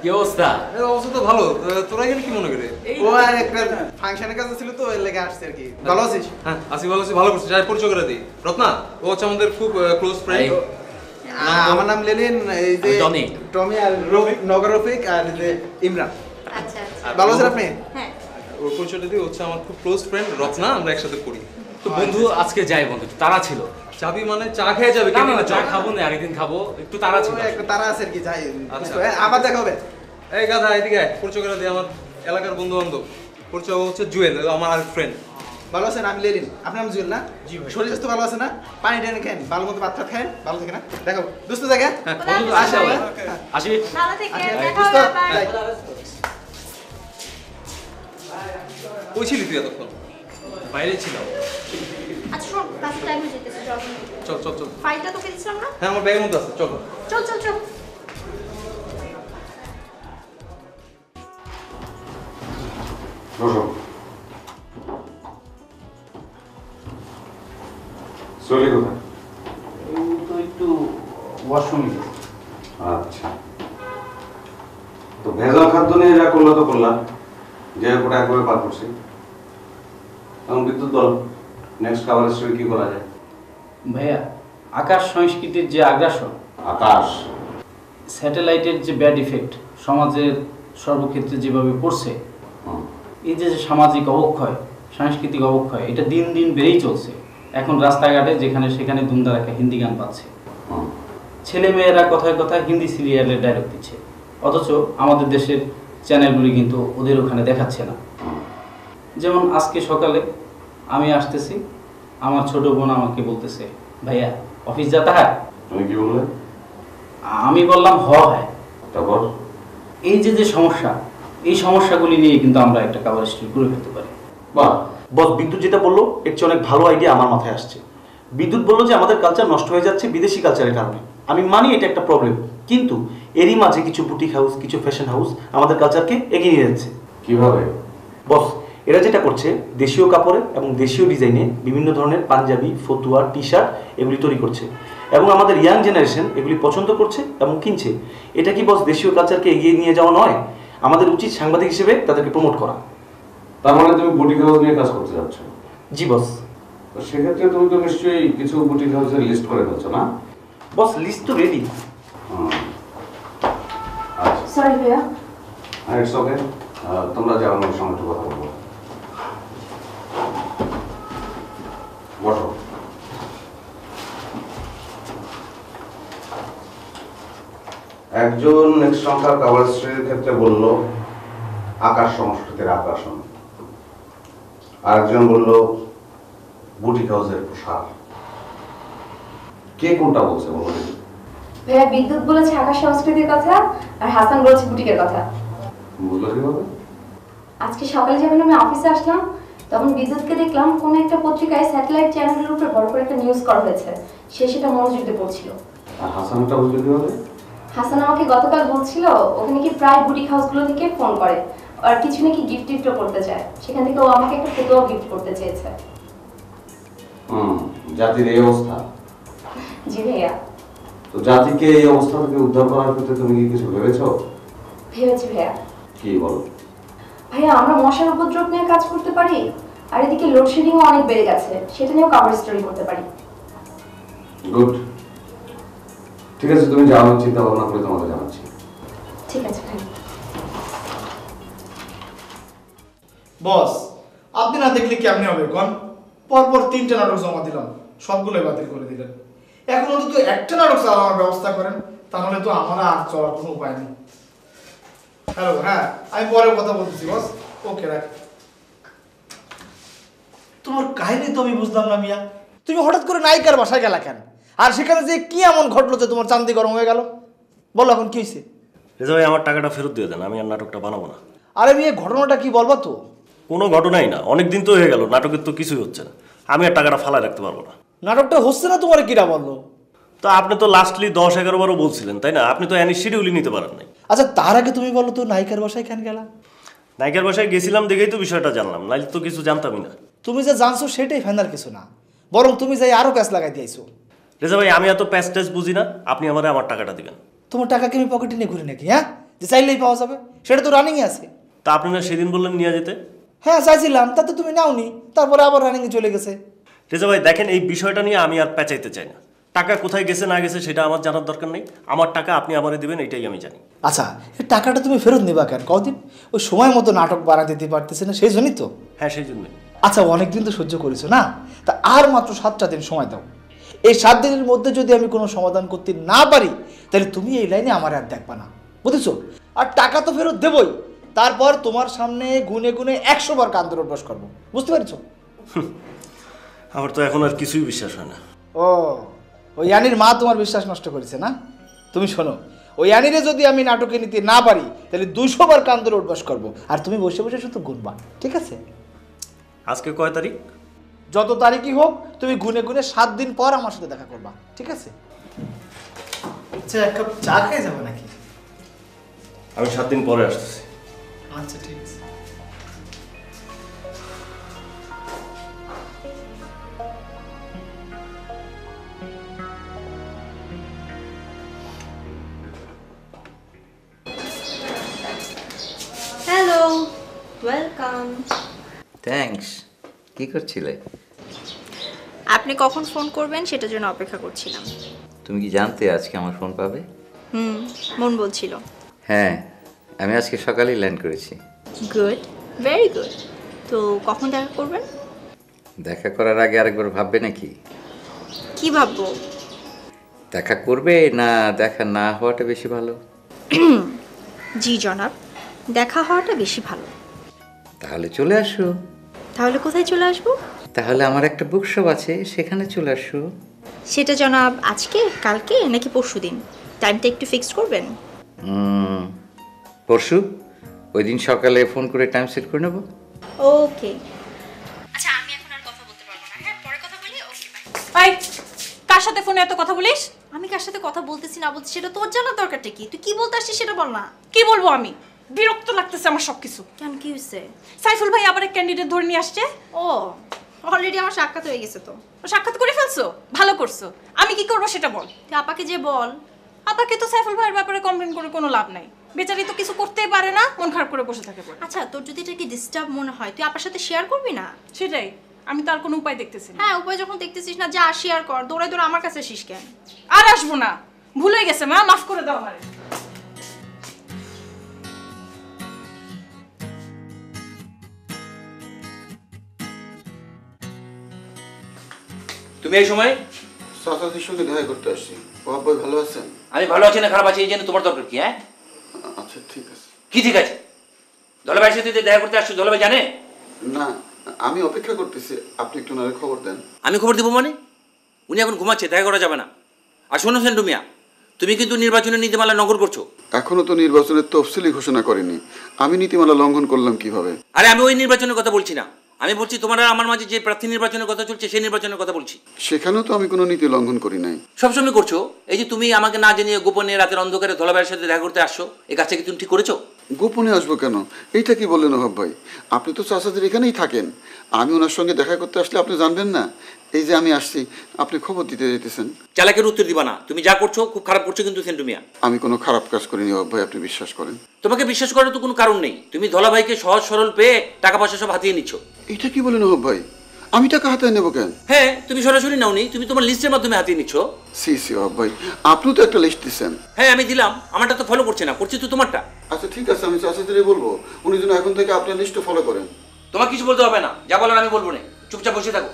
কি অবস্থা? অবস্থা তো ভালো। তোরা এখানে কি মনে করে? ও আর একটা ফাংশনের কাছে ছিল তো, এর লেগে আসছে আর কি। ভালো আছিস? হ্যাঁ আসি, ভালো আছি। ভালো করছিস। যাই পরিচয় করে দিই, রত্না ও হচ্ছে আমাদের খুব ক্লোজ ফ্রেন্ড। আমার নাম লেলিন, এই যে টনি। টমি আর নগর রফিক আর এই যে ইমরান। আচ্ছা আচ্ছা। ভালো আছেন আপনি? হ্যাঁ। ওর পরিচয়টা দিই, হচ্ছে আমার খুব ক্লোজ ফ্রেন্ড রত্না, আমরা একসাথে পড়ি। তো বন্ধু আজকে যাই বন্ধু, তারা ছিল। চাবি মানে চা খেয়ে যাবে? না না, চা খাবো না, আরেকদিন খাবো, একটু তারা ছিল। একটা তারা আছে আর কি, যাই। আচ্ছা। আবার দেখা হবে। এই গাধা এদিকে আয়, পরিচয় করে দিই আমার এলাকার বন্ধু বান্ধব। পরিচয় হচ্ছে জুয়েল, আমার আর ফ্রেন্ড। ভালো আছেন? আমি লেলিন। আপনার নাম জুয়েল না? জি ভাই। শরীর স্বাস্থ্য ভালো আছে না? পানি টানি খান, ভালো মতো ভাত খান, ভালো থাকে না? দেখো দোস্ত জায়গা। বন্ধু আসি ভাই। আসি। ভালো থেকে আচ্ছা, দেখা হবে আবার। কই ছিলি তুই এতক্ষণ? বাইরে ছিলাম। আচ্ছা শোন, ক্লাসে টাইম হয়ে যেতেছে, চল। চল চল চল। ফাইলটা তোকে দিছিলাম না? হ্যাঁ আমার ব্যাগের মধ্যে আছে, চল। চল চল চল। চলে কোথায়? তো একটু ওয়াশরুমে গেছে। আচ্ছা, তো ভেজাল খাদ্য নিয়ে যা করলো তো করলাম, যে ওটা একবারে পার করছি। এখন বিদ্যুৎ দল নেক্সট খাবার স্টোরি কি করা যায়? ভাইয়া, আকাশ সংস্কৃতির যে আগ্রাসন, আকাশ স্যাটেলাইটের যে ব্যাড ইফেক্ট সমাজের সর্বক্ষেত্রে যেভাবে পড়ছে, এই যে সামাজিক অবক্ষয়, সাংস্কৃতিক অবক্ষয়, এটা দিন দিন বেড়েই চলছে। এখন রাস্তাঘাটে যেখানে সেখানে ধুমধারাক্কা হিন্দি গান পাচ্ছে, ছেলে মেয়েরা কথায় কথায় হিন্দি সিরিয়ালের ডায়লগ দিচ্ছে, অথচ আমাদের দেশের চ্যানেলগুলি কিন্তু ওদের ওখানে দেখাচ্ছে না। যেমন আজকে সকালে আমি আসতেছি, আমার ছোট বোন আমাকে বলতেছে, ভাইয়া অফিস যাতা হয়? তুমি কি বললে? আমি বললাম হয়। তারপর এই যে যে সমস্যা, এই সমস্যাগুলি নিয়ে কিন্তু আমরা একটা কভার স্টোরি করে ফেলতে পারি। বাহ বস, বিদ্যুৎ যেটা বললো এর চেয়ে অনেক ভালো আইডিয়া আমার মাথায় আসছে। বিদ্যুৎ বললো যে আমাদের কালচার নষ্ট হয়ে যাচ্ছে বিদেশি কালচারের কারণে। আমি মানি এটা একটা প্রবলেম, কিন্তু এরই মাঝে কিছু বুটিক হাউস, কিছু ফ্যাশন হাউস আমাদের কালচারকে এগিয়ে নিয়ে যাচ্ছে। কিভাবে? বস, এরা যেটা করছে দেশীয় কাপড়ে এবং দেশীয় ডিজাইনে বিভিন্ন ধরনের পাঞ্জাবি, ফতুয়া, টি শার্ট এগুলি তৈরি করছে এবং আমাদের ইয়াং জেনারেশন এগুলি পছন্দ করছে এবং কিনছে। এটা কি বস দেশীয় কালচারকে এগিয়ে নিয়ে যাওয়া নয়? আমাদের উচিত সাংবাদিক হিসেবে তাদেরকে প্রমোট করা। তার মানে তুমি বুটিক হাউস নিয়ে কাজ করতে যাচ্ছ? জি বস। তো সেক্ষেত্রে তুমি তো নিশ্চয়ই কিছু বুটিক হাউসের লিস্ট করে ফেলছো না? বস লিস্ট তো রেডি। আচ্ছা, সরি ভাইয়া। ইটস ওকে, তোমরা যাও, আমার সঙ্গে একটু কথা বলবো। বসো। একজন নেক্সট সংখ্যার কভার স্টোরির ক্ষেত্রে বলল আকাশ সংস্কৃতির আগ্রাসন। আরেকজন বলল বুটিক হাউসের প্রসার। কে কোনটা বলছে বলো দেখি? ভাইয়া বিদ্যুৎ বলেছে আকাশ সংস্কৃতির কথা, আর হাসান বলেছে বুটিকের কথা। বুঝলো কিভাবে? আজকে সকালে যখন আমি অফিসে আসলাম তখন বিদ্যুৎকে দেখলাম কোন একটা পত্রিকায় স্যাটেলাইট চ্যানেলের উপর বড় করে একটা নিউজ করা হয়েছে, সে সেটা মনোযোগ দিয়ে পড়ছিল। আর হাসানটা বুঝলো কিভাবে? হাসান আমাকে গতকাল বলছিল ওখানে কি প্রায় বুটিক হাউসগুলো থেকে ফোন করে আর কিছু নাকি গিফট টিফটও করতে চায়, সেখান থেকে ও আমাকে একটা ফটোও গিফট করতে চেয়েছে। জাতির এই অবস্থা। জি ভাইয়া। তো জাতিকে এই অবস্থা থেকে উদ্ধার করার ক্ষেত্রে তুমি কি কিছু ভেবেছো? ভেবেছি ভাইয়া। কি বলো? ভাইয়া আমরা মশার উপদ্রব নিয়ে কাজ করতে পারি, আর এদিকে লোডশেডিংও অনেক বেড়ে গেছে, সেটা নিয়েও কভার স্টোরি করতে পারি। গুড, ঠিক আছে, তুমি যাও, চিন্তা ভাবনা করে তোমাকে জানাচ্ছি। ঠিক আছে ভাই। বস, আপনি না দেখলে কেমনে হবে কোন? পরপর 3টে নাটক জমা দিলাম, সবগুলোই বাতিল করে দিলেন। এখন অন্তত একটা নাটক চালানোর ব্যবস্থা করেন, তাহলে তো আমার আর চলার কোনো উপায় নেই। হ্যালো, হ্যাঁ আমি পরে কথা বলতেছি বস। ওকে, রাখ। তোমার কাহিনী তো আমি বুঝলাম না মিয়া, তুমি হঠাৎ করে নায়িকার বাসায় গেলা কেন? আর সেখানে যে কি এমন ঘটলো যে তোমার চান্দি গরম হয়ে গেল? বলো এখন কি হয়েছে? রেজা ভাই আমার টাকাটা ফেরত দিয়ে দেন, আমি আর নাটকটা বানাবো না। আরে মেয়ে, ঘটনাটা কি বলবা তো? কোনো ঘটনাই না, অনেক দিন তো হয়ে গেল, নাটকের তো কিছুই হচ্ছে না, আমি আর টাকাটা ফালায় রাখতে পারবো না। নাটকটা হচ্ছে না তোমার কিরা বললো? তো আপনি তো লাস্টলি 10-11 বারও বলছিলেন, তাই না? আপনি তো অ্যানি শিডিউলই নিতে পারেন নাই। আচ্ছা তার আগে তুমি বলো তো নায়িকার বাসায় কেন গেলা? নায়িকার বাসায় গেছিলাম দেখেই তো বিষয়টা জানলাম, নাইলে তো কিছু জানতামই না। তুমি যে জানছো সেটাই ফাইনাল কিছু না, বরং তুমি যাই আরো প্যাচ লাগাই দিয়েছো। রেজা ভাই আমি এত প্যাচ ট্যাচ বুঝি না, আপনি আমারে আমার টাকাটা দিবেন। তোমার টাকা কি আমি পকেটে নিয়ে ঘুরি নাকি? হ্যাঁ, যে চাইলেই পাওয়া যাবে, সেটা তো রানিংয়ে আছে। তা আপনি না সেদিন বললেন নিয়ে যেতে? হ্যাঁ চাইছিলাম, তাতে তুমি নাওনি, তারপরে আবার রানিংয়ে চলে গেছে। রেজা ভাই দেখেন, এই বিষয়টা নিয়ে আমি আর পেঁচাইতে চাই না। টাকা কোথায় গেছে না গেছে সেটা আমার জানার দরকার নেই, আমার টাকা আপনি আমারে দিবেন, এটাই আমি জানি। আচ্ছা, এই টাকাটা তুমি ফেরত নিবা কেন কদিন? ওই সময় মতো নাটক বাড়া দিতে পারতেছে না, সেই জন্যই তো। হ্যাঁ সেই জন্যই। আচ্ছা অনেকদিন তো সহ্য করেছো না, তা আর মাত্র 7টা দিন সময় দাও। এই 7 দিনের মধ্যে যদি আমি কোনো সমাধান করতে না পারি তাহলে তুমি এই লাইনে আমার আর দেখবা না, বুঝেছো? আর টাকা তো ফেরত দেবই, তারপর তোমার সামনে গুনে গুনে 100 বার কান্দর অভ্যাস করবো, বুঝতে পেরেছো? আমার তো এখন আর কিছুই বিশ্বাস হয় না। ও, ওই ইয়ানির মা তোমার বিশ্বাস নষ্ট করেছে না? তুমি শোনো, ওই ইয়ানিরে যদি আমি নাটকে নিতে না পারি তাহলে 200 বার কান্দর অভ্যাস করবো, আর তুমি বসে বসে শুধু গুনবা, ঠিক আছে? আজকে কয় তারিখ? যত তারিখই হোক তুমি গুনে গুনে 7 দিন পর আমার সাথে দেখা করবা, ঠিক আছে? আচ্ছা, এক কাপ চা খেয়ে যাবে নাকি? আমি 7 দিন পরে আসতেছি। আচ্ছা ঠিক আছে। Hello, welcome. থ্যাঙ্কস। কি করছিলে? আপনি কখন ফোন করবেন সেটার জন্য অপেক্ষা করছিলাম। তুমি কি জানতে আজকে আমার ফোন পাবে? মন বলছিল। হ্যাঁ, আমি আজকে সকালেই ল্যান্ড করেছি। Good, very good. তো কখন দেখা করবেন? দেখা করার আগে আরেকবার ভাববে নাকি? কি ভাববো? দেখা করবে না দেখা না হওয়াটা বেশি ভালো? জি জনাব, দেখা হওয়াটা বেশি ভালো। তাহলে চলে আসো। তাহলে কোথায় চলে আসবো? তাহলে আমার একটা বুকশপ আছে, সেখানে চলে আসো। সেটা জনাব আজকে, কালকে নাকি পরশুদিন? টাইমটা একটু ফিক্সড করবেন। পরশু, ওই দিন সকালে ফোন করে টাইম সেট করে নেব। ওকে। আচ্ছা আমি এখন আর কথা বলতে পারবো না, হ্যাঁ পরে কথা বলি। Okay bye. এই কার সাথে ফোনে এত কথা বলিস? আমি কার সাথে কথা বলতেছি না বলতেছি সেটা তোর জানার দরকারটা কি? তুই কি বলতে আসছিস সেটা বল না। কি বলবো আমি? বিরক্ত লাগতেছে আমার সবকিছু। কেন, কি হয়েছে? সাইফুল ভাই আবার এক ক্যান্ডিডেট ধরে নিয়ে আসছে। ও, অলরেডি আমার সাক্ষাৎ হয়ে গেছে তো। সাক্ষাৎ করে ফেলছো? ভালো করছো। আমি কি করবো সেটা বল। তুই আপাকে যে বল। আপাকে তো সাইফুল ভাইয়ের ব্যাপারে কমপ্লেন করে কোনো লাভ নাই, বেচারি তো কিছু করতেই পারে না, মন খারাপ করে বসে থাকে। আচ্ছা তোর যদি এটা কি ডিস্টার্ব মনে হয় তুই আপার সাথে শেয়ার করবি না? সেটাই, আমি তার কোনো উপায় দেখতেছি না। হ্যাঁ, উপায় যখন দেখতেছিস না যা শেয়ার কর, দৌড়াই দৌড়া আমার কাছে আসিস কেন? আর আসবো না, ভুল হয়ে গেছে মা, মাফ করে দাও আমারে। তুমি এই সময়? চাচাদের সঙ্গে দেখা করতে আসছি। বাবা ভাই ভালো আছেন? আমি ভালো আছি না খারাপ আছি এই জন্য তোমার দরকার কি? হ্যাঁ আচ্ছা ঠিক আছে। কি ঠিক আছে? দলভাইয়ের সাথে দেখা করতে আসছো, দলভাই জানে? না, আমি অপেক্ষা করতেছি, আপনি একটু ওনারে খবর দেন। আমি খবর দেবো মানে? উনি এখন ঘুমাচ্ছে, দেখা করা যাবে না। আর শোনো সেন্টু মিয়া, তুমি কিন্তু নির্বাচনের নীতিমালা লঙ্ঘন করছো। এখনো তো নির্বাচনের তফসিলই ঘোষণা করেনি, আমি নীতিমালা লঙ্ঘন করলাম কিভাবে? আরে আমি ওই নির্বাচনের কথা বলছি না, আমি বলছি তোমার আর আমার মাঝে যে প্রার্থী নির্বাচনের কথা চলছে সেই নির্বাচনের কথা বলছি। সেখানেও তো আমি কোনো নীতি লঙ্ঘন করি নাই। সবসময় করছো। এই যে তুমি আমাকে না জানিয়ে গোপনে রাতের অন্ধকারে ধলাভাইয়ের সাথে দেখা করতে আসছো, এই কাজটা কি তুমি ঠিক করেছো? গোপনে আসবো কেন? এইটা কি বললেন ওহাব ভাই? আপনি তো চাচাদের এখানেই থাকেন, আমি ওনার সঙ্গে দেখা করতে আসলে আপনি জানবেন না? এই যে আমি আসছি, আপনি খবর দিতে যেতেছেন। চালাকের উত্তর দিবা না, তুমি যা করছো খুব খারাপ করছো কিন্তু সেন্টু মিয়া। আমি কোনো খারাপ কাজ করিনি ওহাব ভাই, আপনি বিশ্বাস করেন। তোমাকে বিশ্বাস করার তো কোনো কারণ নেই, তুমি ধলাভাইকে সহজ সরল পেয়ে টাকা পয়সা সব হাতিয়ে নিচ্ছ। এটা কি বলেন ওহাব ভাই? আমি টাকা হাতায় নেবো কেন? হ্যাঁ, তুমি সরাসরি নাওনি, তুমি তোমার লিস্টের মাধ্যমে হাতিয়ে নিচ্ছ। সি সি ওহাব ভাই, আপনি তো একটা লিস্ট দিচ্ছেন। হ্যাঁ আমি দিলাম, আমারটা তো ফলো করছে না, করছে তো তোমারটা। আচ্ছা ঠিক আছে, আমি চাচাদেরই বলবো উনি যেন এখন থেকে আপনার লিস্টটা ফলো করেন। তোমার কিছু বলতে হবে না, যা বলার আমি বলবো না, চুপচাপ বসে থাকো।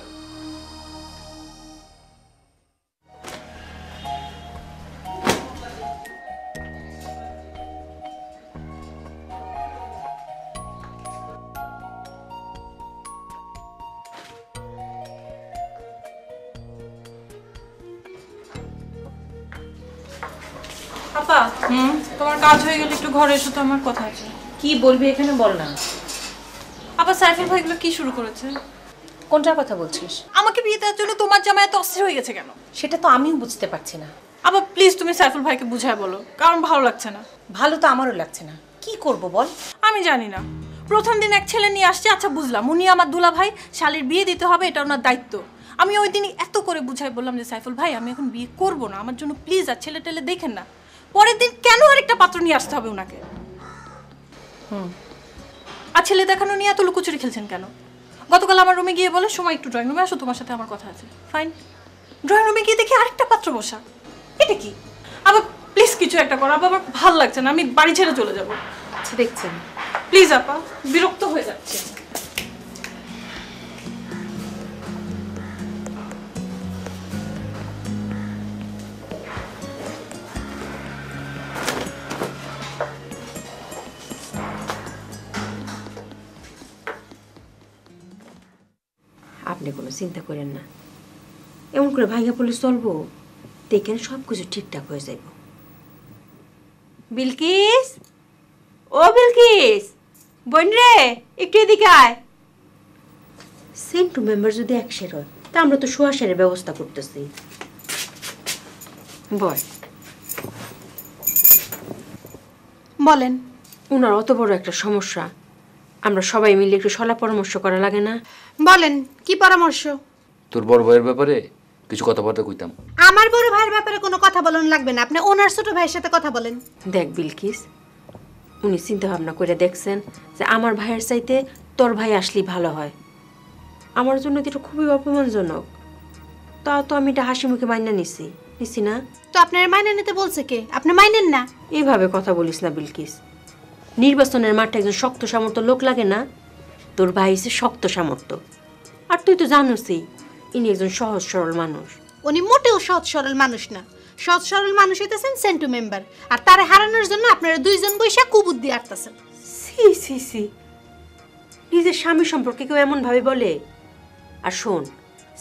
আপা, তোমার কাজ হয়ে গেলে একটু ঘরে এসো তো, আমার কথা আছে। কি বলবি এখানে বল না। আপা সাইফুল ভাই এগুলো কি শুরু করেছে? কোনটার কথা বলছিস? আমাকে বিয়ে দেওয়ার জন্য তোমার জামাই এত অস্থির হয়ে গেছে কেন? সেটা তো আমিও বুঝতে পারছি না। আপা প্লিজ তুমি সাইফুল ভাইকে বুঝায় বলো, কারণ ভালো লাগছে না। ভালো তো আমারও লাগছে না, কি করব বল? আমি জানি না, প্রথম দিন এক ছেলে নিয়ে আসছে, আচ্ছা বুঝলাম উনি আমার দুলা ভাই, শালির বিয়ে দিতে হবে, এটা ওনার দায়িত্ব। আমি ওই দিনই এত করে বুঝাই বললাম যে সাইফুল ভাই আমি এখন বিয়ে করব না, আমার জন্য প্লিজ আর ছেলে টেলে দেখেন না। পরের দিন কেন আরেকটা পাত্র নিয়ে আসতে হবে ওনাকে? আর ছেলে দেখানো নিয়ে এত লুকোচুরি খেলছেন কেন? গতকাল আমার রুমে গিয়ে বলে সময় একটু ড্রয়িং রুমে আসো, তোমার সাথে আমার কথা আছে। ফাইন, ড্রয়িং রুমে গিয়ে দেখি আরেকটা পাত্র বসা। এটা কি? আবার প্লিজ কিছু একটা করো, আবার আমার ভালো লাগছে না, আমি বাড়ি ছেড়ে চলে যাবো। আচ্ছা দেখছেন, প্লিজ আপা, বিরক্ত হয়ে যাচ্ছে। আপনি কোনো চিন্তা করেন না, এমন করে ভাইয়া বলে চলবো, দেখেন সব কিছু ঠিকঠাক হয়ে যাইব। বিলকিস, ও বিলকিস বোন রে, একটু এদিকে আয়। সেন্টু মেম্বার যদি একশের হয় তা আমরা তো সোয়াশের ব্যবস্থা করতেছি। বল। বলেন। ওনার অত বড় একটা সমস্যা, আমরা সবাই মিলে একটু সলা পরামর্শ করা লাগে না? বলেন, কি পরামর্শ? তোর বড় ভাইয়ের ব্যাপারে কিছু কথাবার্তা কইতাম। আমার বড় ভাইয়ের ব্যাপারে কোনো কথা বলুন লাগবে না, আপনি ওনার ছোট ভাইয়ের সাথে কথা বলেন। দেখ বিলকিস, উনি চিন্তা ভাবনা করে দেখছেন যে আমার ভাইয়ের চাইতে তোর ভাই আসলেই ভালো হয়। আমার জন্য এটা খুবই অপমানজনক, তা তো আমি এটা হাসি মুখে মাইনা নিছি না। তো আপনার মাইনে নিতে বলছে কে? আপনি মাইনেন না। এইভাবে কথা বলিস না বিলকিস, নির্বাচনের মাঠে একজন শক্ত সামর্থ্য লোক লাগে না? তোর ভাই হচ্ছে শক্ত সামর্থ্য, আর তুই তো জানোসই ইনি একজন সহজ সরল মানুষ। উনি মোটেও সৎ সরল মানুষ না, সৎ সরল মানুষ হইতেছেন সেন্টু মেম্বার, আর তারে হারানোর জন্য আপনারা দুইজন বৈশা কুবুদ্ধি আটতেছেন। সি সি সি, নিজের স্বামী সম্পর্কে কেউ এমন ভাবে বলে? আর শোন,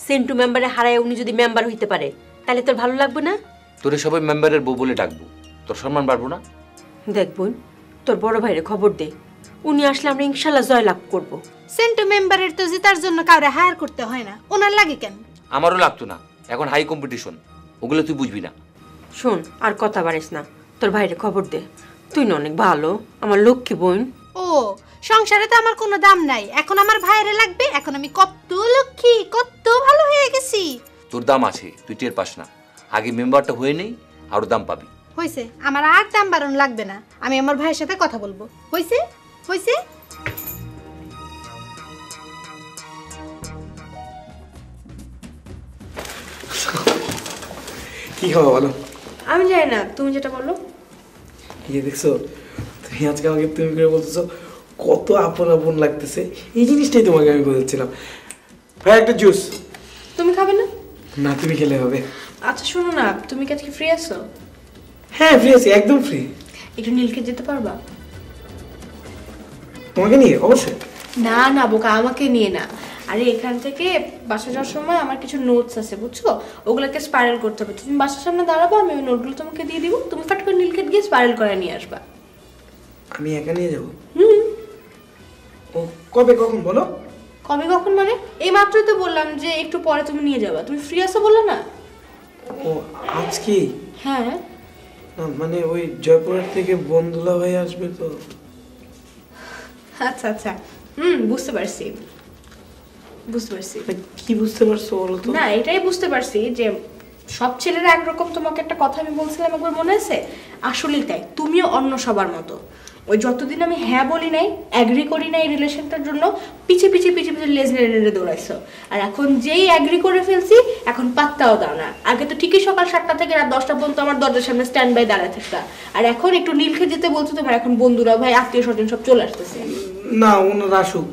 সেন্টু মেম্বারে হারায় উনি যদি মেম্বার হইতে পারে তাহলে তোর ভালো লাগবে না? তোরে সবাই মেম্বারের বউ বলে ডাকবো, তোর সম্মান বাড়বো না? দেখ বোন, তোর বড় ভাইরে খবর দে, উনি আসলে আমরা ইনশাল্লাহ জয় লাভ করব। সেন্টু মেম্বারের তো জেতার জন্য কাউরে হায়ার করতে হয় না, ওনার লাগে কেন? আমারও লাগতো না, এখন হাই কম্পিটিশন, ওগুলো তুই বুঝবি না। শোন, আর কথা বাড়িস না, তোর ভাইরে খবর দে, তুই না অনেক ভালো, আমার লক্ষ্মী বোন। ও, সংসারে তো আমার কোনো দাম নাই, এখন আমার ভাইরে লাগবে, এখন আমি কত লক্ষ্মী, কত ভালো হয়ে গেছি। তোর দাম আছে, তুই টের পাস না, আগে মেম্বারটা হয়ে নেই, আরো দাম পাবি। হইছে, আমার আর দাম বাড়ন লাগবে না, আমি আমার ভাইয়ের সাথে কথা বলবো। হইছে হইছে। কি খাওয়া বলো? আমি জানি না, তুমি যেটা বলো। ইয়ে দেখছো, তুমি আজকে আমাকে তুমি করে বলতেছো, কত আপন আপন লাগতেছে, এই জিনিসটাই তোমাকে আমি বোঝাচ্ছিলাম। ভাই একটা জুস। তুমি খাবে না? না, তুমি খেলে হবে। আচ্ছা শোনো না, তুমি কি আজকে ফ্রি আছো? হ্যাঁ ফ্রি আছি, একদম ফ্রি। একটু নীলকে যেতে পারবা? তোমাকে নিয়ে? অবশ্যই। না না বোকা, আমাকে নিয়ে না, আরে এখান থেকে বাসা যাওয়ার সময় আমার কিছু নোটস আছে বুঝছো, ওগুলোকে স্পাইরাল করতে হবে। তুমি বাসার সামনে দাঁড়াবো, আমি ওই নোটগুলো তোমাকে দিয়ে দিব, তুমি ফট করে নীলক্ষেত গিয়ে স্পাইরাল করে নিয়ে আসবা। আমি একা নিয়ে যাবো? ও কবে কখন বলো? কবে কখন মানে এই মাত্রই তো বললাম যে একটু পরে তুমি নিয়ে যাবা। তুমি ফ্রি আছো বললে না? ও আজকে? হ্যাঁ। না মানে ওই জয়পুরহাট থেকে বন্ধুলা ভাই আসবে তো। আচ্ছা আচ্ছা, বুঝতে পারছি বুঝতে পারছি। কি বুঝতে পারছো বলো তো? না এটাই বুঝতে পারছি যে সব ছেলেরা একরকম। তোমাকে একটা কথা আমি বলছিলাম একবার, মনে আছে? আসলেই তাই, তুমিও অন্য সবার মতো। ওই যতদিন আমি হ্যাঁ বলি নাই, অ্যাগ্রি করি নাই রিলেশনটার জন্য, পিছে পিছে পিছে পিছে লেজ নেড়ে নেড়ে দৌড়াইছো। আর এখন যেই অ্যাগ্রি করে ফেলছি এখন পাত্তাও দাও না। আগে তো ঠিকই সকাল 7টা থেকে রাত 10টা পর্যন্ত আমার দরজার সামনে স্ট্যান্ড বাই দাঁড়ায় থাকতা, আর এখন একটু নীলক্ষেত যেতে বলছো তোমার, এখন বন্ধুরা ভাই আত্মীয় স্বজন সব চলে আসতেছে। না ওনারা আসুক,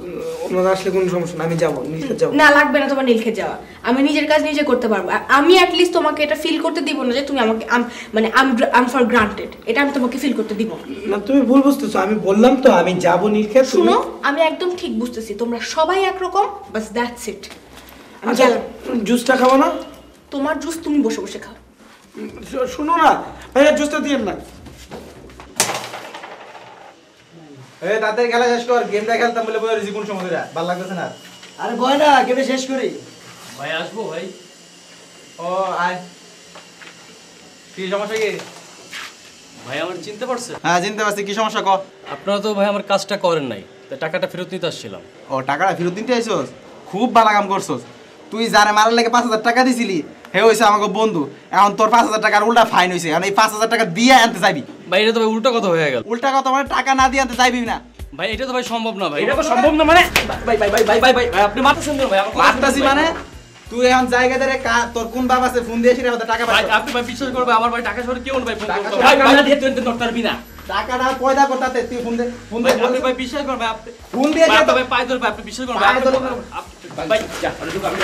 ওনারা আসলে কোনো সমস্যা না, আমি যাবো, নীলক্ষেত যাবো। না লাগবে না তোমার নীলক্ষেত যাওয়া, আমি নিজের কাজ নিজে করতে পারবো। আমি অ্যাটলিস্ট তোমাকে এটা ফিল করতে দিব না যে তুমি আমাকে মানে আম ফর গ্রান্টেড, এটা আমি তোমাকে ফিল করতে দিব না। তুমি ভুল বুঝতেছো, আমি বললাম তো আমি যাবো নীলক্ষেত। শুনো, আমি একদম ঠিক বুঝতেছি, তোমরা সবাই একরকম, বাস দ্যাটস ইট। আচ্ছা জুসটা খাবো না? তোমার জুস তুমি বসে বসে খাও। শুনো না ভাইয়া, জুসটা দিয়েন না। এই তাড়াতাড়ি খেলা শেষ কর, গেমটা খেলতাম বলে বলে জীবন সময় ভালো লাগতেছে না। আরে বয় না, গেমে শেষ করি। ভাই আসবো ভাই। ও আয়, কি সমস্যা কি? ভাই আমার চিনতে পারছেন? হ্যাঁ চিনতে পারছি, কি সমস্যা ক? আপনারা তো ভাই আমার কাজটা করেন নাই, তাই টাকাটা ফেরত নিতে আসছিলাম। ও টাকাটা ফেরত দিতে আইছস? খুব ভালো কাম করছস। তুই যারে মারার লাগে 5000 টাকা দিছিলি, হে হইছে আমাকে বন্ধু। এখন তোর 5000 টাকার উল্টা ফাইন হইছে, এখন এই 5000 টাকা দিয়ে আনতে যাবি। ভাই এটা তো ভাই উল্টা কথা হয়ে গেল। উল্টা কথা মানে টাকা না দিয়ে আনতে যাইবি না? ভাই এটা তো ভাই সম্ভব না ভাই। এটা তো সম্ভব না মানে? ভাই ভাই ভাই ভাই ভাই ভাই আপনি মারতেছেন কেন ভাই? মারতাছি মানে? তুই এখন জায়গা ধরে তোর কোন বাবা আছে ফোন দিয়েছিস আমাদের টাকা ভাই? পাইছ? আপনি ভাই বিশ্বাস করবে আমার ভাই টাকা সরে কেউ ভাই ফোন করবে ভাই ভাই দিয়ে তুই নট পারবি না। টাকাটা পয়দা করতে তুই ফোন দে, ফোন দে। আপনি ভাই বিশ্বাস করবেন ভাই, আপনি ফোন দিয়ে ভাই ভাই পায় ধরবে, আপনি বিশ্বাস করবেন ভাই। ভাই যা আরে দুটো আমি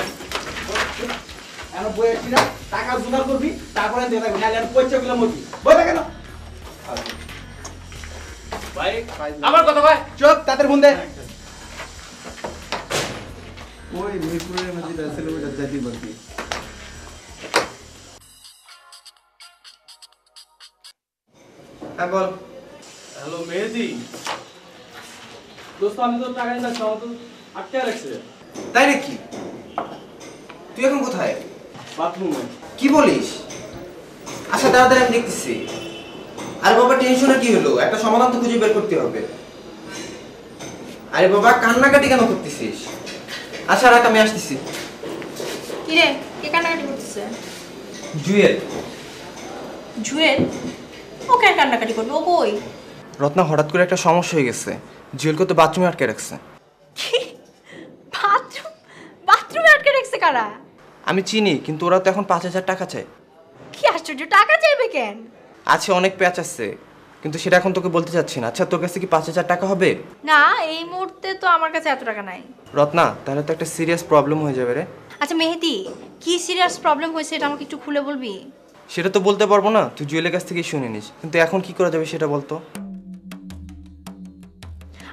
এখন বই একটু না টাকা জোগাড় করবি, তারপরে দিয়ে থাকবি, নাহলে আর পয়সা গুলো মরবি। বই না কেন ভাই? আমার কথা ভাই চুপ, তাদের ফোন দে। ওই মিরপুরের মধ্যে সেলিব্রেট যাইতে বলতি। হ্যাঁ বল। হ্যালো মেহেদি, দোস্ত আমি তো টাকা নিয়ে যাচ্ছি, আমার তো আটকে রাখছে। তাই নাকি? তুই এখন কোথায়? বাথরুমে। কি বলিস? আচ্ছা দাদা আমি দেখতেছি। আরে বাবা টেনশনের কি হলো? একটা সমাধান তো খুঁজে বের করতে হবে। আরে বাবা কান্নাকাটি কেন করতেছিস? আচ্ছা রাখ, আমি আসতেছি। কি রে, কে কান্নাকাটি করতেছে? জুয়েল। জুয়েল? ও কেন কান্নাকাটি করবে? ও কই? রত্না হঠাৎ করে একটা সমস্যা হয়ে গেছে, জুয়েলকে তো বাথরুমে আটকে রাখছে। বাথরুমে আটকে রাখছে কারা? আমি চিনি, কিন্তু ওরা তো এখন 5000 টাকা চায়। কি আশ্চর্য, টাকা চাইবে কেন? আছে অনেক প্যাচ আছে, কিন্তু সেটা এখন তোকে বলতে চাচ্ছি না। আচ্ছা তোর কাছে কি 5000 টাকা হবে? না এই মুহূর্তে তো আমার কাছে এত টাকা নাই। রত্না তাহলে তো একটা সিরিয়াস প্রবলেম হয়ে যাবে রে। আচ্ছা মেহেদি, কি সিরিয়াস প্রবলেম হয়েছে এটা আমাকে একটু খুলে বলবি? সেটা তো বলতে পারবো না, তুই জুয়েলের কাছ থেকেই শুনে নিস। কিন্তু এখন কি করা যাবে সেটা বলতো।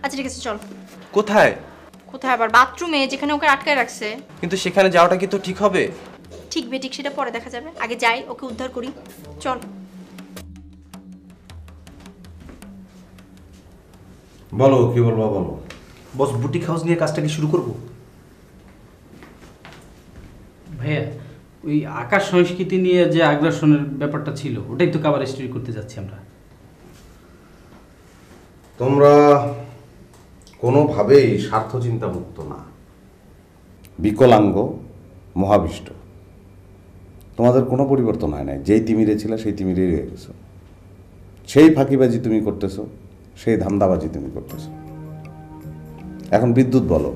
আচ্ছা ঠিক আছে চল। কোথায়? কোথায় আবার? বাথরুমে, যেখানে ওকে আটকায় রাখছে। কিন্তু সেখানে যাওয়াটা কি তো ঠিক হবে? ঠিক বেঠিক সেটা পরে দেখা যাবে, আগে যাই ওকে উদ্ধার করি। চল। বলো কি বলবো বলো। বস বুটিক হাউস নিয়ে কাজটা কি শুরু করব? ভাইয়া ওই আকাশ সংস্কৃতি নিয়ে যে আগ্রাসনের ব্যাপারটা ছিল ওটাই তো কভার স্টোরি করতে যাচ্ছি আমরা। তোমরা কোনোভাবেই স্বার্থ চিন্তা মুক্ত না, বিকলাঙ্গ, মহাবিষ্ট। তোমাদের কোনো পরিবর্তন হয় নাই। যেই তিমিরে ছিল সেই তিমিরেই রয়ে গেছো। সেই ফাঁকিবাজি তুমি করতেছো, সেই ধান্দাবাজি তুমি করতেছো। এখন বিদ্যুৎ বলো,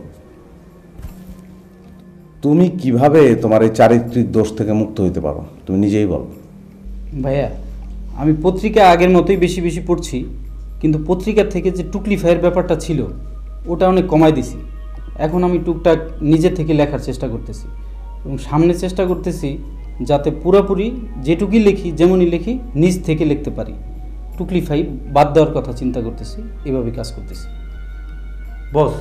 তুমি কিভাবে তোমার এই চারিত্রিক দোষ থেকে মুক্ত হইতে পারো? তুমি নিজেই বলো। ভাইয়া আমি পত্রিকা আগের মতোই বেশি বেশি পড়ছি, কিন্তু পত্রিকার থেকে যে টুকলি ফায়ের ব্যাপারটা ছিল ওটা অনেক কমাই দিছি। এখন আমি টুকটাক নিজে থেকে লেখার চেষ্টা করতেছি এবং সামনে চেষ্টা করতেছি যাতে পুরোপুরি যেটুকুই লিখি, যেমনই লিখি, নিজ থেকে লিখতে পারি। টুকলি ফাই বাদ দেওয়ার কথা চিন্তা করতেছি, এভাবে কাজ করতেছি। বস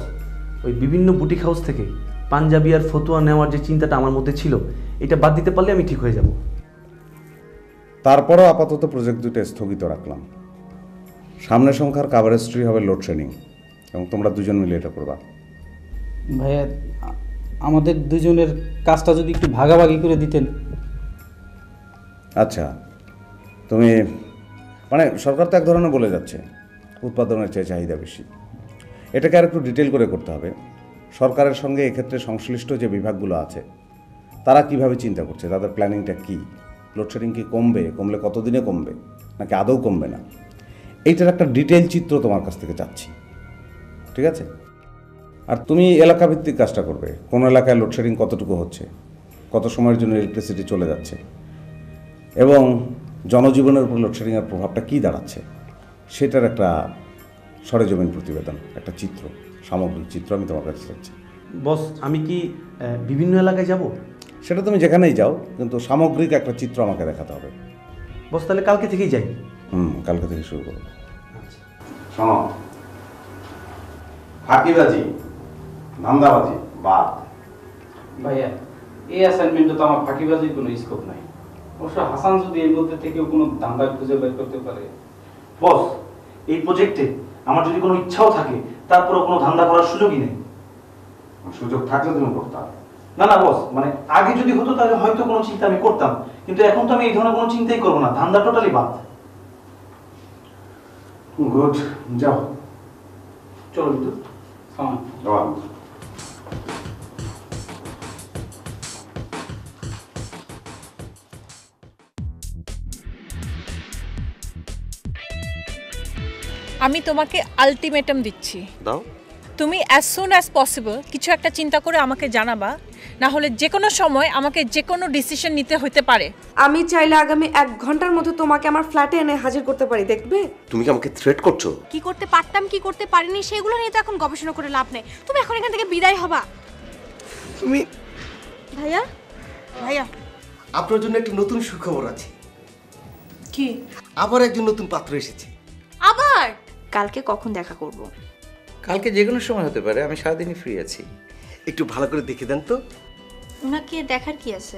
ওই বিভিন্ন বুটিক হাউস থেকে পাঞ্জাবি আর ফতুয়া নেওয়ার যে চিন্তাটা আমার মধ্যে ছিল, এটা বাদ দিতে পারলে আমি ঠিক হয়ে যাব। তারপরও আপাতত প্রজেক্ট দুটো স্থগিত রাখলাম। সামনের সংখ্যার কাভারেজ ট্রি হবে লোডশেডিং, এবং তোমরা দুজন মিলে এটা করবা। ভাইয়া আমাদের দুজনের কাজটা যদি একটু ভাগাভাগি করে দিতেন। আচ্ছা, তুমি মানে সরকার তো এক ধরনের বলে যাচ্ছে উৎপাদনের চেয়ে চাহিদা বেশি। এটাকে আর একটু ডিটেল করে করতে হবে। সরকারের সঙ্গে এক্ষেত্রে সংশ্লিষ্ট যে বিভাগগুলো আছে তারা কিভাবে চিন্তা করছে, তাদের প্ল্যানিংটা কী, লোডশেডিং কি কমবে, কমলে কতদিনে কমবে, নাকি আদৌ কমবে না, এইটার একটা ডিটেল চিত্র তোমার কাছ থেকে চাচ্ছি। ঠিক আছে? আর তুমি এলাকাভিত্তিক কাজটা করবে। কোন এলাকায় লোডশেডিং কতটুকু হচ্ছে, কত সময়ের জন্য ইলেকট্রিসিটি চলে যাচ্ছে, এবং জনজীবনের উপর লোডশেডিংয়ের প্রভাবটা কী দাঁড়াচ্ছে, সেটার একটা সরেজমিন প্রতিবেদন, একটা চিত্র, সামগ্রিক চিত্র আমি তোমার কাছে চাচ্ছি। বস, আমি কি বিভিন্ন এলাকায় যাব? সেটা তুমি যেখানেই যাও, কিন্তু সামগ্রিক একটা চিত্র আমাকে দেখাতে হবে। বস, তাহলে কালকে থেকেই যাই। কালকে থেকে শুরু করো। শোনো, ফাঁকিবাজি, ধান্দাবাজি বাদ। ভাইয়া এই অ্যাসাইনমেন্টে তো আমার ফাঁকিবাজির কোনো স্কোপ নাই। অবশ্য হাসান যদি এর মধ্যে থেকেও কোনো ধান্দা খুঁজে বের করতে পারে। বস, এই প্রজেক্টে আমার যদি কোনো ইচ্ছাও থাকে, তারপরেও কোনো ধান্দা করার সুযোগই নেই। সুযোগ থাকলে তুমি করতাম। না না বস, মানে আগে যদি হতো তাহলে হয়তো কোনো চিন্তা আমি করতাম, কিন্তু এখন তো আমি এই ধরনের কোনো চিন্তাই করবো না। ধান্দা টোটালি বাদ। গুড, যাও। চলো বিদ্যুৎ। আমি তোমাকে আলটিমেটাম দিচ্ছি। দাও। তুমি অ্যাজ সুন অ্যাজ পসিবল কিছু একটা চিন্তা করে আমাকে জানাবা, না হলে যে কোনো সময় আমাকে যে কোনো ডিসিশন নিতে হতে পারে। আমি চাইলে আগামী 1 ঘন্টার মধ্যে তোমাকে আমার ফ্ল্যাটে এনে হাজির করতে পারি, দেখবে? তুমি কি আমাকে থ্রেট করছো? কি করতে পারতাম, কি করতে পারিনি, সেগুলো নিয়ে তো এখন গবেষণা করে লাভ নেই। তুমি এখন এখান থেকে বিদায় হবা। তুমি ভাইয়া, ভাইয়া আপনার জন্য একটা নতুন সুখবর আছে। কি? আবার একজন নতুন পাত্র এসেছে। আবার? কালকে কখন দেখা করব? কালকে যে কোনো সময় হতে পারে, আমি সারাদিনই ফ্রি আছি। একটু ভালো করে দেখে দেন তো। ওনাকে দেখার কি আছে?